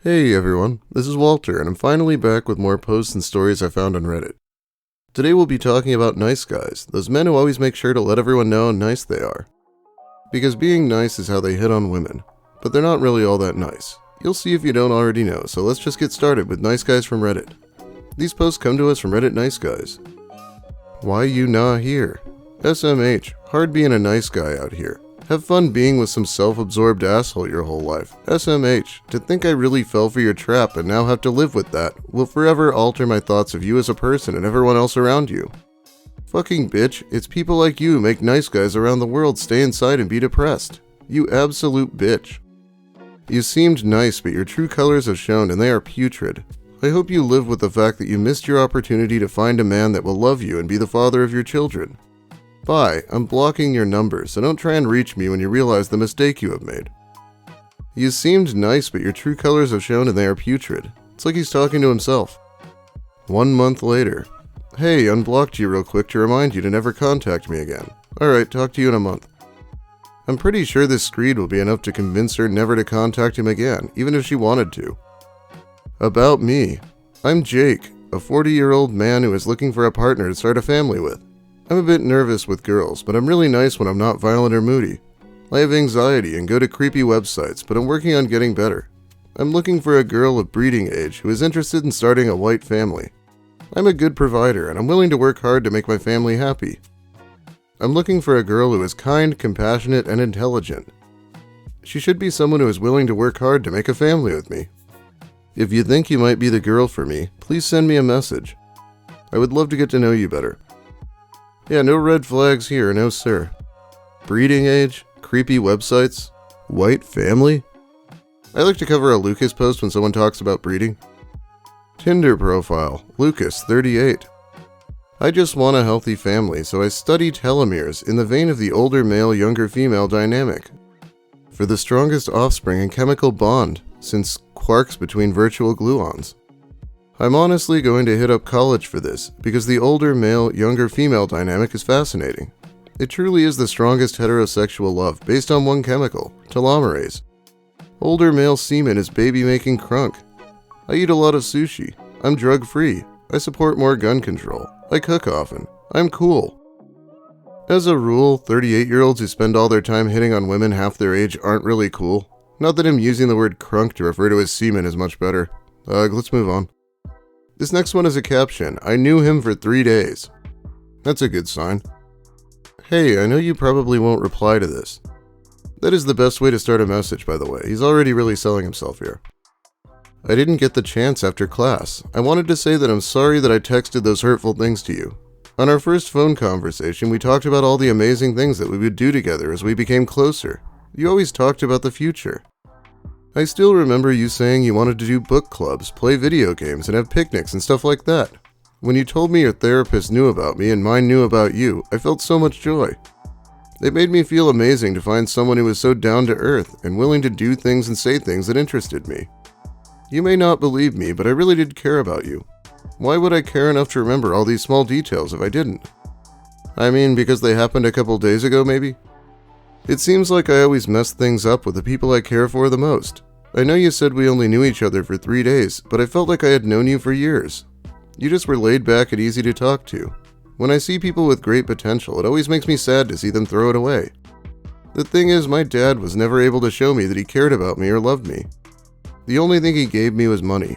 Hey everyone, this is Walter, and I'm finally back with more posts and stories I found on Reddit. Today we'll be talking about nice guys, those men who always make sure to let everyone know how nice they are. Because being nice is how they hit on women, but they're not really all that nice. You'll see if you don't already know, so let's just get started with nice guys from Reddit. These posts come to us from Reddit Nice Guys. Why you nah here? SMH, hard being a nice guy out here. Have fun being with some self-absorbed asshole your whole life. SMH, to think I really fell for your trap and now have to live with that will forever alter my thoughts of you as a person and everyone else around you. Fucking bitch, it's people like you who make nice guys around the world stay inside and be depressed. You absolute bitch. You seemed nice, but your true colors have shown and they are putrid. I hope you live with the fact that you missed your opportunity to find a man that will love you and be the father of your children. Bye, I'm blocking your number, so don't try and reach me when you realize the mistake you have made. You seemed nice, but your true colors have shown and they are putrid. It's like he's talking to himself. 1 month later. Hey, unblocked you real quick to remind you to never contact me again. Alright, talk to you in a month. I'm pretty sure this screed will be enough to convince her never to contact him again, even if she wanted to. About me. I'm Jake, a 40-year-old man who is looking for a partner to start a family with. I'm a bit nervous with girls, but I'm really nice when I'm not violent or moody. I have anxiety and go to creepy websites, but I'm working on getting better. I'm looking for a girl of breeding age who is interested in starting a white family. I'm a good provider, and I'm willing to work hard to make my family happy. I'm looking for a girl who is kind, compassionate, and intelligent. She should be someone who is willing to work hard to make a family with me. If you think you might be the girl for me, please send me a message. I would love to get to know you better. Yeah, no red flags here, no sir. Breeding age, creepy websites, white family? I like to cover a Lucas post when someone talks about breeding. Tinder profile, Lucas, 38. I just want a healthy family, so I study telomeres in the vein of the older male, younger female dynamic. For the strongest offspring and chemical bond, since quarks between virtual gluons. I'm honestly going to hit up college for this, because the older male, younger female dynamic is fascinating. It truly is the strongest heterosexual love, based on one chemical, telomerase. Older male semen is baby-making crunk. I eat a lot of sushi. I'm drug-free. I support more gun control. I cook often. I'm cool. As a rule, 38-year-olds who spend all their time hitting on women half their age aren't really cool. Not that him using the word crunk to refer to his semen is much better. Let's move on. This next one is a caption. I knew him for 3 days. That's a good sign. Hey, I know you probably won't reply to this. That is the best way to start a message, by the way. He's already really selling himself here. I didn't get the chance after class. I wanted to say that I'm sorry that I texted those hurtful things to you. On our first phone conversation, we talked about all the amazing things that we would do together as we became closer. You always talked about the future. I still remember you saying you wanted to do book clubs, play video games, and have picnics and stuff like that. When you told me your therapist knew about me and mine knew about you, I felt so much joy. It made me feel amazing to find someone who was so down to earth and willing to do things and say things that interested me. You may not believe me, but I really did care about you. Why would I care enough to remember all these small details if I didn't? I mean, because they happened a couple days ago, maybe? It seems like I always mess things up with the people I care for the most. I know you said we only knew each other for 3 days, but I felt like I had known you for years. You just were laid back and easy to talk to. When I see people with great potential, it always makes me sad to see them throw it away. The thing is, my dad was never able to show me that he cared about me or loved me. The only thing he gave me was money.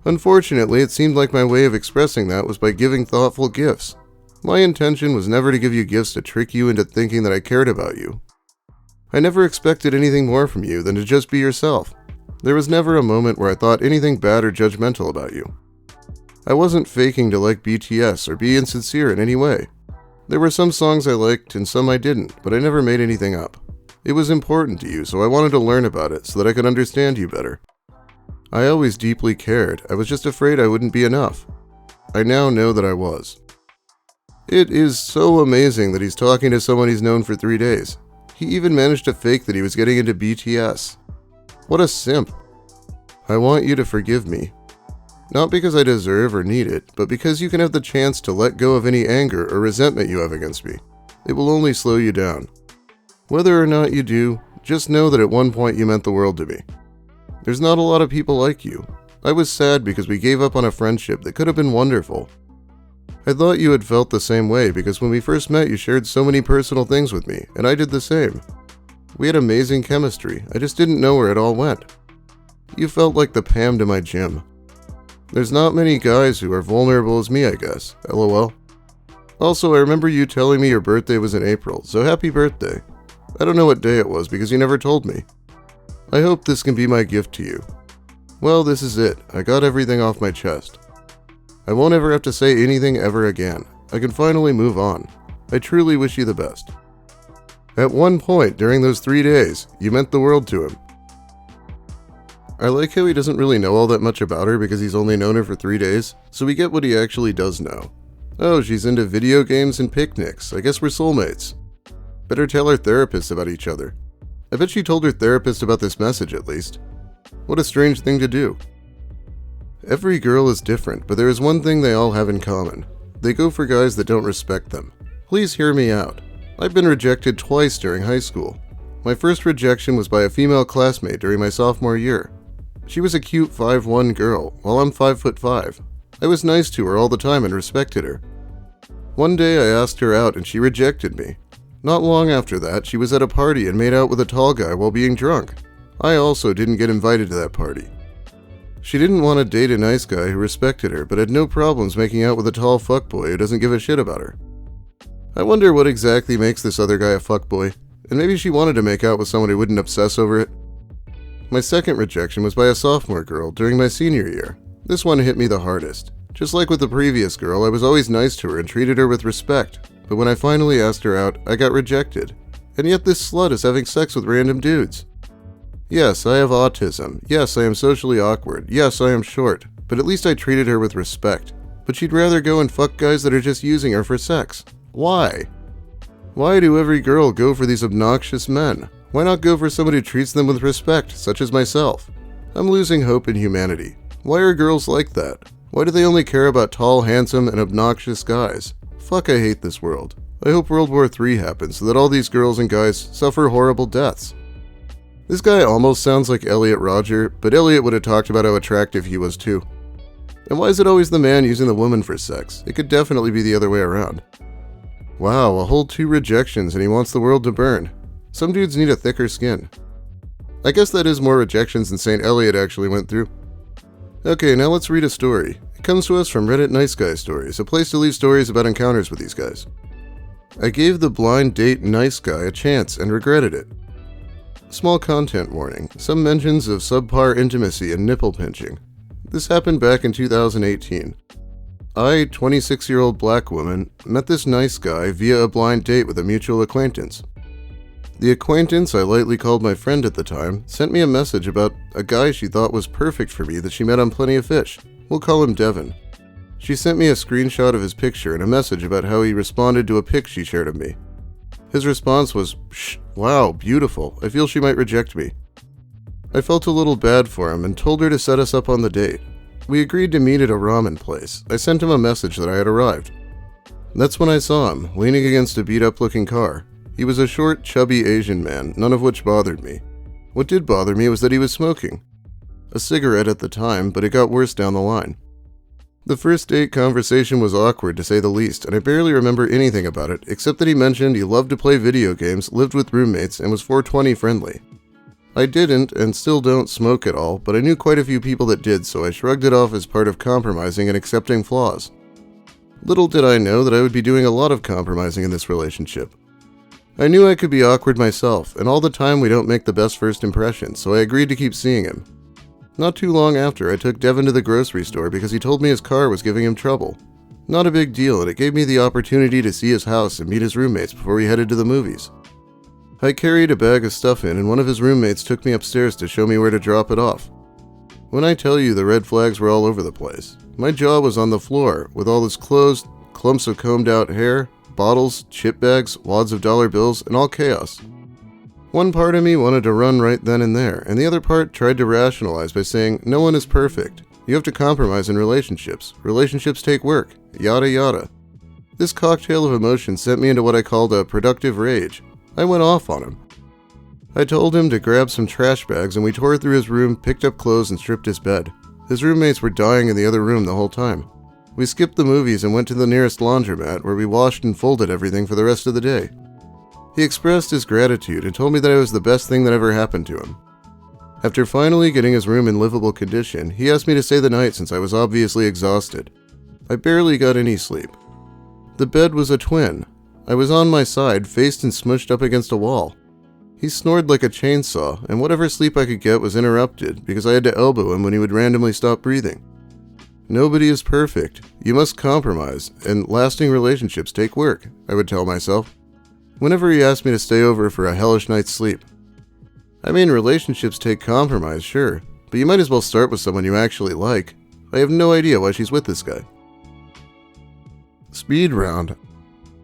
Unfortunately, it seemed like my way of expressing that was by giving thoughtful gifts. My intention was never to give you gifts to trick you into thinking that I cared about you. I never expected anything more from you than to just be yourself. There was never a moment where I thought anything bad or judgmental about you. I wasn't faking to like BTS or be insincere in any way. There were some songs I liked and some I didn't, but I never made anything up. It was important to you, so I wanted to learn about it so that I could understand you better. I always deeply cared. I was just afraid I wouldn't be enough. I now know that I was. It is so amazing that he's talking to someone he's known for 3 days. He even managed to fake that he was getting into BTS. What a simp. I want you to forgive me. Not because I deserve or need it, but because you can have the chance to let go of any anger or resentment you have against me. It will only slow you down. Whether or not you do, just know that at one point you meant the world to me. There's not a lot of people like you. I was sad because we gave up on a friendship that could have been wonderful. I thought you had felt the same way because when we first met you shared so many personal things with me, and I did the same. We had amazing chemistry, I just didn't know where it all went. You felt like the Pam to my Jim. There's not many guys who are vulnerable as me, I guess, lol. Also, I remember you telling me your birthday was in April, so happy birthday. I don't know what day it was because you never told me. I hope this can be my gift to you. Well, this is it. I got everything off my chest. I won't ever have to say anything ever again. I can finally move on. I truly wish you the best. At one point during those 3 days, you meant the world to him. I like how he doesn't really know all that much about her because he's only known her for 3 days, so we get what he actually does know. Oh, she's into video games and picnics. I guess we're soulmates. Better tell her therapist about each other. I bet she told her therapist about this message at least. What a strange thing to do. Every girl is different, but there is one thing they all have in common. They go for guys that don't respect them. Please hear me out. I've been rejected twice during high school. My first rejection was by a female classmate during my sophomore year. She was a cute 5'1" girl, while I'm 5'5". I was nice to her all the time and respected her. One day I asked her out and she rejected me. Not long after that, she was at a party and made out with a tall guy while being drunk. I also didn't get invited to that party. She didn't want to date a nice guy who respected her, but had no problems making out with a tall fuckboy who doesn't give a shit about her. I wonder what exactly makes this other guy a fuckboy, and maybe she wanted to make out with someone who wouldn't obsess over it. My second rejection was by a sophomore girl during my senior year. This one hit me the hardest. Just like with the previous girl, I was always nice to her and treated her with respect, but when I finally asked her out, I got rejected. And yet this slut is having sex with random dudes. Yes, I have autism. Yes, I am socially awkward. Yes, I am short. But at least I treated her with respect. But she'd rather go and fuck guys that are just using her for sex. Why? Why do every girl go for these obnoxious men? Why not go for somebody who treats them with respect, such as myself? I'm losing hope in humanity. Why are girls like that? Why do they only care about tall, handsome, and obnoxious guys? Fuck, I hate this world. I hope World War III happens so that all these girls and guys suffer horrible deaths. This guy almost sounds like Elliot Rodger, but Elliot would have talked about how attractive he was too. And why is it always the man using the woman for sex? It could definitely be the other way around. Wow, a whole 2 rejections and he wants the world to burn. Some dudes need a thicker skin. I guess that is more rejections than St. Elliot actually went through. Okay, now let's read a story. It comes to us from Reddit Nice Guy Stories, a place to leave stories about encounters with these guys. I gave the blind date nice guy a chance and regretted it. Small content warning, some mentions of subpar intimacy and nipple pinching. This happened back in 2018. I, 26-year-old black woman, met this nice guy via a blind date with a mutual acquaintance. The acquaintance, I lightly called my friend at the time, sent me a message about a guy she thought was perfect for me that she met on Plenty of Fish. We'll call him Devin. She sent me a screenshot of his picture and a message about how he responded to a pic she shared of me. His response was, "Psh, wow, beautiful. I feel she might reject me." I felt a little bad for him and told her to set us up on the date. We agreed to meet at a ramen place. I sent him a message that I had arrived. That's when I saw him, leaning against a beat-up-looking car. He was a short, chubby Asian man, none of which bothered me. What did bother me was that he was smoking. A cigarette at the time, but it got worse down the line. The first date conversation was awkward to say the least, and I barely remember anything about it, except that he mentioned he loved to play video games, lived with roommates, and was 420 friendly. I didn't, and still don't, smoke at all, but I knew quite a few people that did, so I shrugged it off as part of compromising and accepting flaws. Little did I know that I would be doing a lot of compromising in this relationship. I knew I could be awkward myself, and all the time we don't make the best first impression, so I agreed to keep seeing him. Not too long after, I took Devin to the grocery store because he told me his car was giving him trouble. Not a big deal, and it gave me the opportunity to see his house and meet his roommates before we headed to the movies. I carried a bag of stuff in, and one of his roommates took me upstairs to show me where to drop it off. When I tell you the red flags were all over the place, my jaw was on the floor with all his clothes, clumps of combed out hair, bottles, chip bags, wads of dollar bills, and all chaos. One part of me wanted to run right then and there, and the other part tried to rationalize by saying, no one is perfect. You have to compromise in relationships. Relationships take work. Yada yada. This cocktail of emotions sent me into what I called a productive rage. I went off on him. I told him to grab some trash bags and we tore through his room, picked up clothes and stripped his bed. His roommates were dying in the other room the whole time. We skipped the movies and went to the nearest laundromat where we washed and folded everything for the rest of the day. He expressed his gratitude and told me that I was the best thing that ever happened to him. After finally getting his room in livable condition, he asked me to stay the night since I was obviously exhausted. I barely got any sleep. The bed was a twin. I was on my side, faced and smushed up against a wall. He snored like a chainsaw, and whatever sleep I could get was interrupted because I had to elbow him when he would randomly stop breathing. Nobody is perfect. You must compromise, and lasting relationships take work, I would tell myself, whenever he asked me to stay over for a hellish night's sleep. I mean, relationships take compromise, sure, but you might as well start with someone you actually like. I have no idea why she's with this guy. Speed round.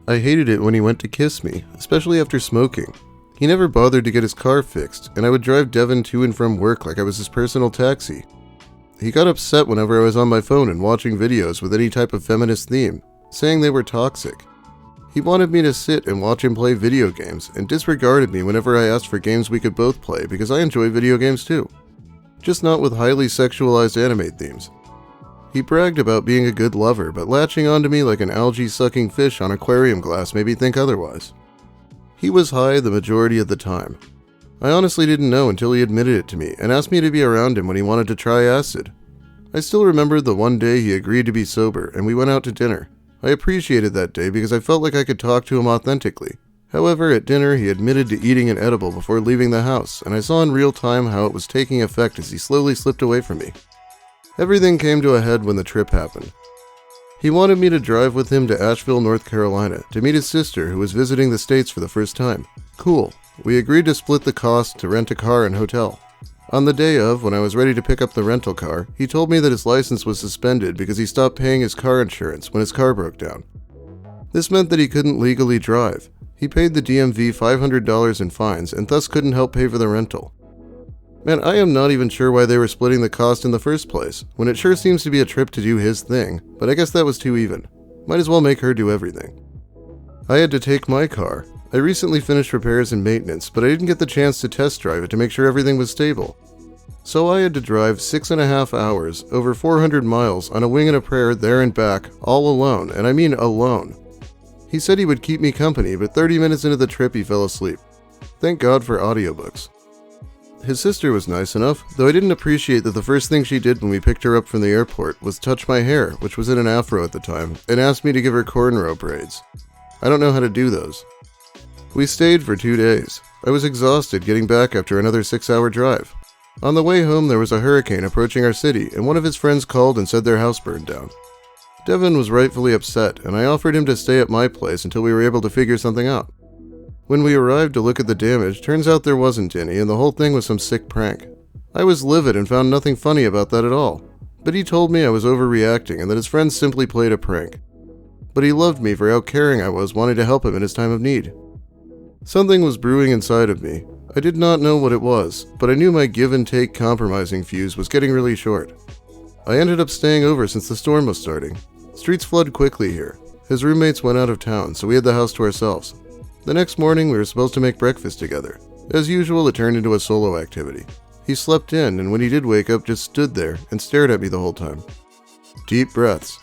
I hated it when he went to kiss me, especially after smoking. He never bothered to get his car fixed, and I would drive Devin to and from work like I was his personal taxi. He got upset whenever I was on my phone and watching videos with any type of feminist theme, saying they were toxic. He wanted me to sit and watch him play video games, and disregarded me whenever I asked for games we could both play because I enjoy video games too. Just not with highly sexualized anime themes. He bragged about being a good lover, but latching onto me like an algae-sucking fish on aquarium glass made me think otherwise. He was high the majority of the time. I honestly didn't know until he admitted it to me and asked me to be around him when he wanted to try acid. I still remember the one day he agreed to be sober and we went out to dinner. I appreciated that day because I felt like I could talk to him authentically. However, at dinner he admitted to eating an edible before leaving the house, and I saw in real time how it was taking effect as he slowly slipped away from me. Everything came to a head when the trip happened. He wanted me to drive with him to Asheville, North Carolina, to meet his sister who was visiting the States for the first time. Cool. We agreed to split the cost to rent a car and hotel. On the day of, when I was ready to pick up the rental car, he told me that his license was suspended because he stopped paying his car insurance when his car broke down. This meant that he couldn't legally drive. He paid the DMV $500 in fines and thus couldn't help pay for the rental. Man, I am not even sure why they were splitting the cost in the first place, when it sure seems to be a trip to do his thing, but I guess that was too even. Might as well make her do everything. I had to take my car. I recently finished repairs and maintenance, but I didn't get the chance to test drive it to make sure everything was stable. So I had to drive 6.5 hours, over 400 miles, on a wing and a prayer there and back, all alone, and I mean alone. He said he would keep me company, but 30 minutes into the trip he fell asleep. Thank God for audiobooks. His sister was nice enough, though I didn't appreciate that the first thing she did when we picked her up from the airport was touch my hair, which was in an afro at the time, and asked me to give her cornrow braids. I don't know how to do those. We stayed for 2 days. I was exhausted getting back after another 6-hour drive. On the way home there was a hurricane approaching our city, and one of his friends called and said their house burned down. Devin was rightfully upset, and I offered him to stay at my place until we were able to figure something out. When we arrived to look at the damage, turns out there wasn't any, and the whole thing was some sick prank. I was livid and found nothing funny about that at all. But he told me I was overreacting and that his friends simply played a prank. But he loved me for how caring I was, wanting to help him in his time of need. Something was brewing inside of me. I did not know what it was, but I knew my give-and-take compromising fuse was getting really short. I ended up staying over since the storm was starting. Streets flood quickly here. His roommates went out of town, so we had the house to ourselves. The next morning, we were supposed to make breakfast together. As usual, it turned into a solo activity. He slept in, and when he did wake up, just stood there and stared at me the whole time. Deep breaths.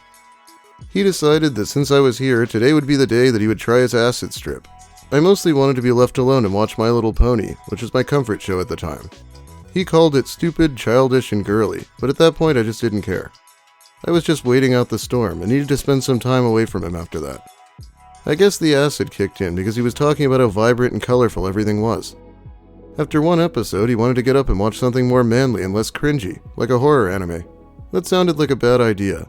He decided that since I was here, today would be the day that he would try his acid strip. I mostly wanted to be left alone and watch My Little Pony, which was my comfort show at the time. He called it stupid, childish, and girly, but at that point I just didn't care. I was just waiting out the storm and needed to spend some time away from him after that. I guess the acid kicked in because he was talking about how vibrant and colorful everything was. After one episode, he wanted to get up and watch something more manly and less cringy, like a horror anime. That sounded like a bad idea.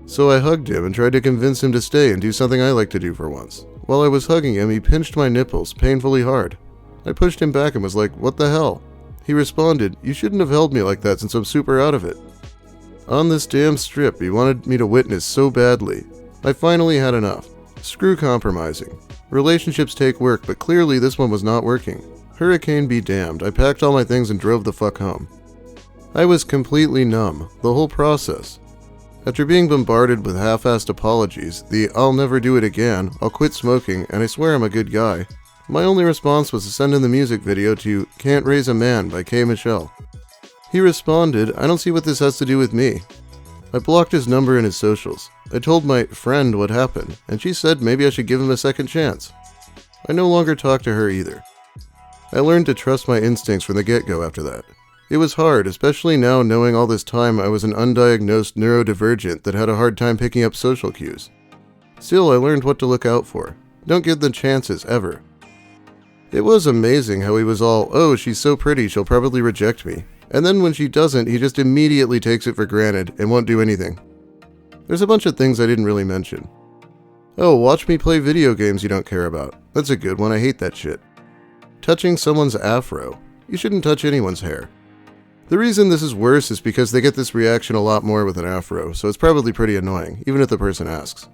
So I hugged him and tried to convince him to stay and do something I like to do for once. While I was hugging him, he pinched my nipples painfully hard. I pushed him back and was like, "What the hell?" He responded, "You shouldn't have held me like that since I'm super out of it." On this damn strip, he wanted me to witness so badly. I finally had enough. Screw compromising. Relationships take work, but clearly this one was not working. Hurricane be damned, I packed all my things and drove the fuck home. I was completely numb, the whole process. After being bombarded with half-assed apologies, the "I'll never do it again, I'll quit smoking, and I swear I'm a good guy," My only response was to send in the music video to Can't Raise a Man by K. Michelle. He responded, I don't see what this has to do with me. I blocked his number and his socials. I told my friend what happened, and she said maybe I should give him a second chance. I no longer talked to her either. I learned to trust my instincts from the get-go after that. It was hard, especially now knowing all this time I was an undiagnosed neurodivergent that had a hard time picking up social cues. Still, I learned what to look out for. Don't give them chances, ever. It was amazing how he was all, oh, she's so pretty, she'll probably reject me. And then when she doesn't, he just immediately takes it for granted and won't do anything. There's a bunch of things I didn't really mention. Oh, watch me play video games you don't care about. That's a good one, I hate that shit. Touching someone's afro. You shouldn't touch anyone's hair. The reason this is worse is because they get this reaction a lot more with an afro, so it's probably pretty annoying, even if the person asks.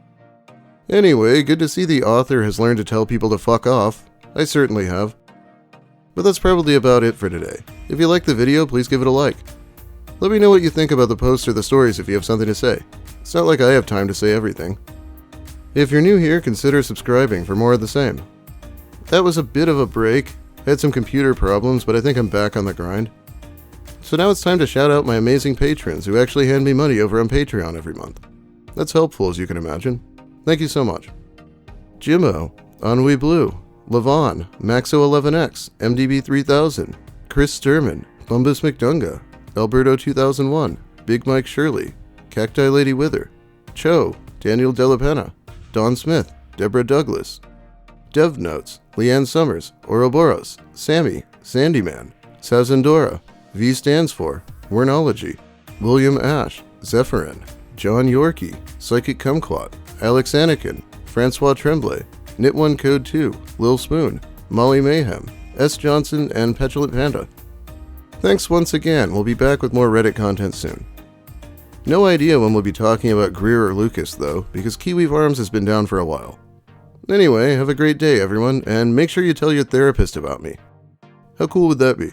Anyway, good to see the author has learned to tell people to fuck off. I certainly have. But that's probably about it for today. If you liked the video, please give it a like. Let me know what you think about the post or the stories if you have something to say. It's not like I have time to say everything. If you're new here, consider subscribing for more of the same. That was a bit of a break. I had some computer problems, but I think I'm back on the grind. So now it's time to shout out my amazing patrons who actually hand me money over on Patreon every month. That's helpful, as you can imagine. Thank you so much. Jimmo, Ennui Blue, Levon, Maxo11X, MDB3000, Chris Sturman, Bumbus McDunga, Alberto2001, Big Mike Shirley, Cacti Lady Wither, Cho, Daniel Delapenna, Don Smith, Deborah Douglas, Dev Notes, Leanne Summers, Ouroboros, Sammy, Sandyman, Sazandora, V stands for Wernology, William Ash, Zephyrin, John Yorkie, Psychic Kumquat, Alex Anakin, Francois Tremblay, Knit1 Code 2, Lil Spoon, Molly Mayhem, S. Johnson, and Petulant Panda. Thanks once again. We'll be back with more Reddit content soon. No idea when we'll be talking about Greer or Lucas, though, because Kiwi Farms has been down for a while. Anyway, have a great day, everyone, and make sure you tell your therapist about me. How cool would that be?